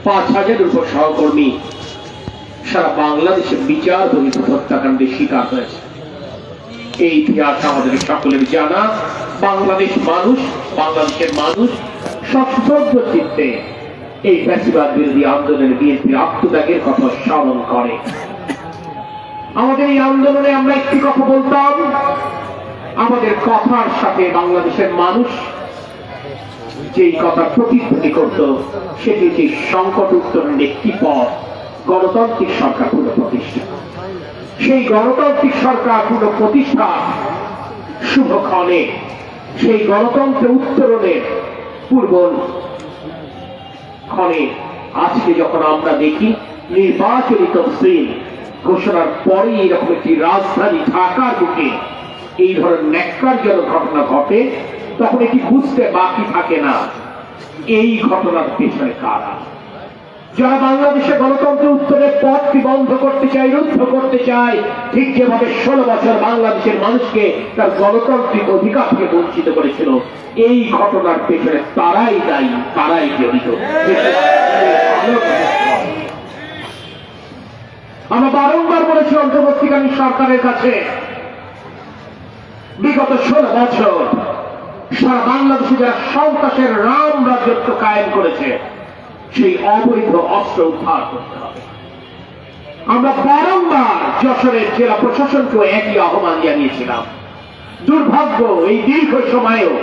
5,000-এর উপর সহকর্মী সারা বাংলাদেশে বিচার বহির্ভূত হত্যাকাণ্ডের শিকার হয়েছে। এই ইতিহাস আমাদের সকলের জানা। বাংলাদেশের মানুষ সশ্রদ্ধ চিত্তে এই ফ্যাসিবাদ বিরোধী আন্দোলনে বিএনপির আত্মত্যাগের কথা স্মরণ করে। আমাদের এই আন্দোলনে আমরা একটি কথা বলতাম, আমাদের কথার সাথে বাংলাদেশের মানুষ যেই কথা প্রতিধ্বনি করত সেটি যে সংকট উত্তরণের একটি পথ, গণতান্ত্রিক সরকার পুনঃপ্রতিষ্ঠা। সেই গণতান্ত্রিক সরকার পুনঃপ্রতিষ্ঠা শুভক্ষণে সেই গণতন্ত্র উত্তরণের পূর্ব ক্ষণে আজকে যখন আমরা দেখি নির্বাচনী তফসিল ঘোষণার পরে এরকম একটি রাজধানী ঢাকার বুকে এই ধরনের ন্যাক্কারজনক ঘটনা ঘটে, তখন এটি বুঝতে বাকি থাকে না এই ঘটনার পেছনে কারা, যারা বাংলাদেশে গণতন্ত্র উত্তরের পথটি বন্ধ করতে চায়, রুদ্ধ করতে চায়। ঠিক যেভাবে 16 বছর বাংলাদেশের মানুষকে তার গণতান্ত্রিক অধিকার থেকে বঞ্চিত করেছিল, এই ঘটনার পেছনে তারাই দায়ী, তারাই জড়িত। আমরা বারংবার বলেছি অন্তর্বর্তীকালীন সরকারের কাছে, বিগত 16 বছর সারা বাংলাদেশে যারা সন্ত্রাসের রাম রাজত্ব কায়েম করেছে, সেই অবৈধ অস্ত্র উদ্ধার করতে হবে। আমরা বারংবার যশোরের জেলা প্রশাসনকেও একই আহ্বান জানিয়েছিলাম। দুর্ভাগ্য, এই দীর্ঘ সময়েও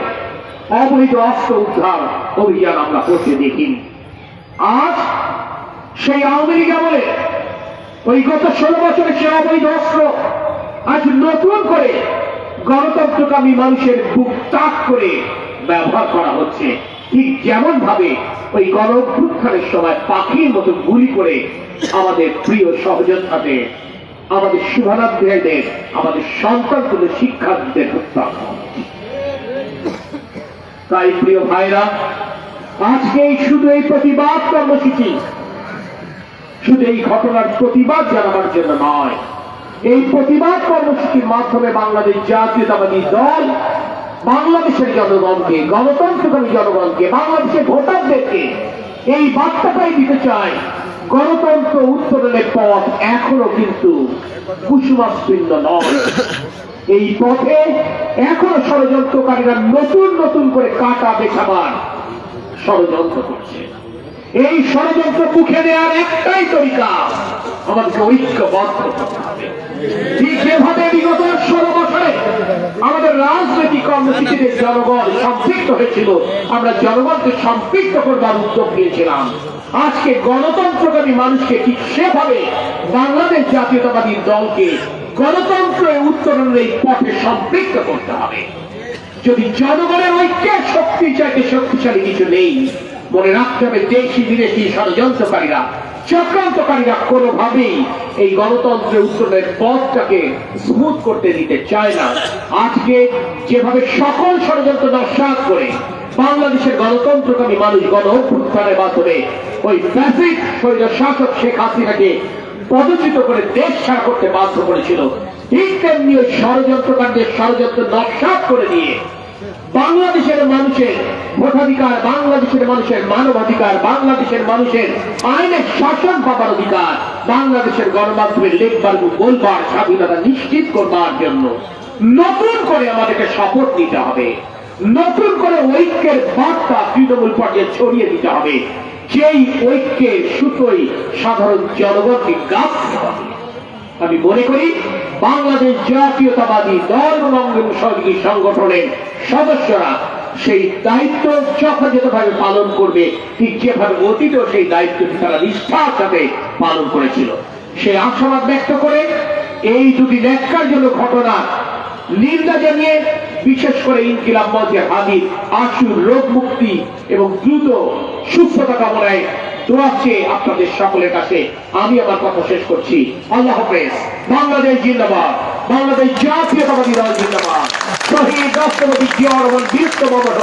অবৈধ অস্ত্র উদ্ধার অভিযান আমরা করতে দেখিনি। আজ সেই আওয়ামী লীগ আমলে ওই গত 16 বছরের সে অবৈধ অস্ত্র আজ নতুন করে গণতন্ত্রকামী মানুষের বুক তাক করে ব্যবহার করা হচ্ছে। ঠিক যেমন ভাবে ওই গণ অভ্যুত্থানের সময় পাখির মতো গুলি করে আমাদের প্রিয় সহযোদ্ধাদের, আমাদের শুভারাধ্যায়ীদের, আমাদের সন্তানদের শিক্ষার্থীদের হত্যা করা হচ্ছে। তাই প্রিয় ভাইরা, আজকে শুধু এই প্রতিবাদ কর্মসূচি শুধু এই ঘটনার প্রতিবাদ জানাবার জন্য নয়, এই প্রতিবাদ কর্মসূচির মাধ্যমে বাংলাদেশ জাতীয়তাবাদী দল বাংলাদেশের জনগণকে, গণতন্ত্রকামী জনগণকে, বাংলাদেশের ভোটারদেরকে এই বার্তাটাই দিতে চায়, গণতন্ত্র উত্তরণের পথ এখনো কিন্তু কুসুমাস্তীর্ণ নয়। এই পথে এখনো ষড়যন্ত্রকারীরা নতুন নতুন করে কাটা বেছাবার ষড়যন্ত্র করছে। এই ষড়যন্ত্র মুখে দেওয়ার একটাই তরিকা, আমাদেরকে ঐক্যবদ্ধ করতে হবে। ঠিক যেভাবে বিগত 16 বছরে আমাদের রাজনৈতিক কর্মসূচিতে জনগণ সম্পৃক্ত হয়েছিল, আমরা জনগণকে সম্পৃক্ত করবার উদ্যোগ নিয়েছিলাম। আজকে গণতন্ত্রকামী মানুষকে ঠিক সেভাবে বাংলাদেশ জাতীয়তাবাদী দলকে গণতন্ত্র উত্তরণের এই পথে সম্পৃক্ত করতে হবে। যদি জনগণের ঐক্যের শক্তি চাইতে শক্তিশালী কিছু নেই, মনে রাখতে হবে দেশি বিদেশি ষড়যন্ত্রকারীরা, চক্রান্তকারীরা কোনোভাবেই এই গণতন্ত্রের উত্তরণের পথটাকে স্মুথ করতে দিতে চায় না। আজকে যেভাবে সকল ষড়যন্ত্র নস্যাৎ করে বাংলাদেশের গণতন্ত্রকামী মানুষ গণ অভ্যুত্থানের মাধ্যমে ওই ফ্যাসিস্ট স্বৈর শাসক শেখ হাসিনাকে পদচ্যুত করে দেশ ছাড়া করতে বাধ্য করেছিল, ঠিক তেমনি ওই ষড়যন্ত্রকারীদের ষড়যন্ত্র নস্যাৎ করে দিয়ে বাংলাদেশের মানুষের ভোটাধিকার, বাংলাদেশের মানুষের মানবাধিকার, বাংলাদেশের মানুষের আইনের শাসন পাবার অধিকার, বাংলাদেশের গণমাধ্যমের লেখবার বলবার স্বাধীনতা নিশ্চিত করবার জন্য নতুন করে আমাদেরকে শপথ নিতে হবে। নতুন করে ঐক্যের বার্তা তৃণমূল পর্যায়ে ছড়িয়ে দিতে হবে। যেই ঐক্যের সুতোই সাধারণ জনগণকে গাঁথতে হবে। আমি মনে করি বাংলাদেশ জাতীয়তাবাদী দল এবং সহযোগী সংগঠনের সদস্যরা সেই দায়িত্ব যথাযথভাবে পালন করবে, ঠিক যেভাবে অতীতেও সেই দায়িত্বটি তারা নিষ্ঠার সাথে পালন করেছিল। সেই আশাবাদ ব্যক্ত করে এই দুটি ন্যাক্কারজনক ঘটনা নিন্দা জানিয়ে, বিশেষ করে ইনকিলাব মঞ্চের হাদিস আশুর রোগ মুক্তি এবং দ্রুত সুস্থতা কামনায় দোয়া চেয়ে আপনাদের সকলের কাছে আমি আমার কথা শেষ করছি। আল্লাহ হাফেজ। বাংলাদেশ জিন্দাবাদ, বাংলাদেশ জাতীয়তাবাদী দল জিন্দাবাদ, শহীদ রাষ্ট্রপতি জিয়া রহমান বীরত্ববরত,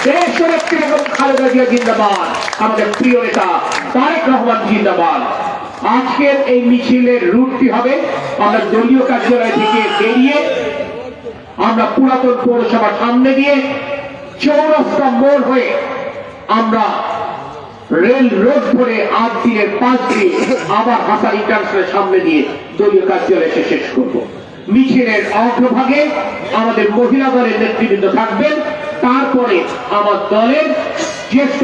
দেশের একটি বেগম খালেদা জিয়া জিন্দাবাদ, আমাদের প্রিয় নেতা তারেক রহমান জিন্দাবাদ। আজকের এই মিছিলের রুটটি হবে, আমরা দলীয় কার্যালয় থেকে বেরিয়ে আমরা পুরাতন পৌরসভার সামনে দিয়ে চৌরাস্তা মোড় হয়ে আমরা রেল রোড ধরে 8 দিনের 5 দিন আবার হাসান ইন্টারন্যাশনালের সামনে দিয়ে দলীয় কার্যালয়ে এসে শেষ করব। মিছিলের অগ্রভাগে আমাদের মহিলা দলের নেতৃবৃন্দ থাকবেন, তারপরে আমার দলের জ্যেষ্ঠ